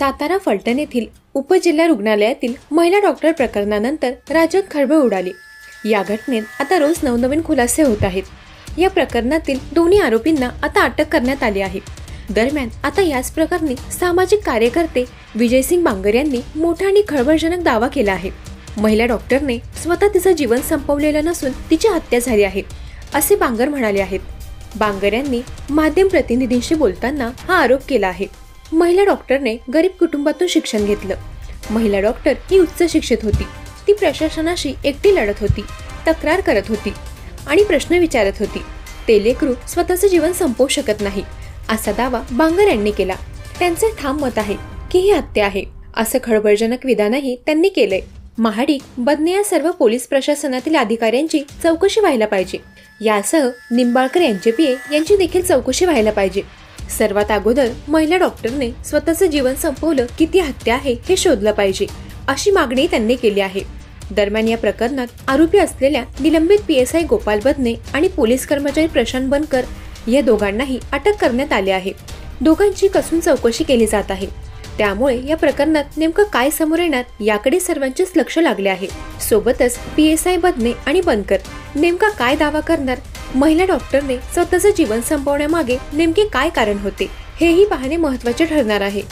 सातारा फलटण येथील उपजिल्हा रुग्णालयातील महिला डॉक्टर प्रकरणानंतर राज्यात खळबळ उडाली। या घटनेत आता रोज नवनवीन खुलासे होत आहेत। या प्रकरणातील दोन्ही आरोपींना आता अटक करण्यात आली आहे। दरम्यान आता याच प्रकरणी सामाजिक कार्यकर्ते विजयसिंग बांगर यांनी मोठा आणि खळबळजनक दावा केला आहे। महिला डॉक्टरने स्वतः तिचं जीवन संपवलेलं नसून तिची हत्या झाली आहे, असे बांगर म्हणाले आहेत। बांगर यांनी माध्यम प्रतिनिधींशी बोलताना हा आरोप केला आहे। महिला डॉक्टरने गरीब कुटुंबातून शिक्षण घेतलं। महिला डॉक्टर ही उच्च शिक्षित होती। ती प्रशासनाशी एकटी लढत होती, तक्रार करत होती आणि प्रश्न विचारत होती। ते लेकरू स्वतःचं जीवन संपवू शकत नाही, असा दावा बांगर यांनी केला। त्यांचे ठाम मत आहे की ही हत्या आहे, असं खळबळजनक विधानही त्यांनी केलंय। महाडिक बदने या सर्व पोलीस प्रशासनातील अधिकाऱ्यांची चौकशी व्हायला पाहिजे। यासह निंबाळकर यांचे पीए यांची देखील चौकशी व्हायला पाहिजे। सर्वात अगोदर महिला डॉक्टरने स्वतःचं जीवन संपवलं की ती हत्या आहे हे शोधलं पाहिजे, अशी मागणी त्यांनी केली आहे। दरम्यान या प्रकरणात आरोपी असलेल्या निलंबित पीएसआय गोपाल बदने आणि पोलीस कर्मचारी प्रशांत बनकर या दोघांनाही अटक करण्यात आली आहे। दोघांची कसून चौकशी केली जात आहे। त्यामुळे या प्रकरणात नेमकं काय समोर येणार याकडे सर्वांचेच लक्ष लागले आहे। सोबतच पीएसआय बदने आणि बनकर नेमका काय दावा करणार, महिला डॉक्टरने स्वतःचं जीवन संपवण्यामागे नेमके काय कारण होते, हेही पाहणे महत्त्वाचे ठरणार आहे।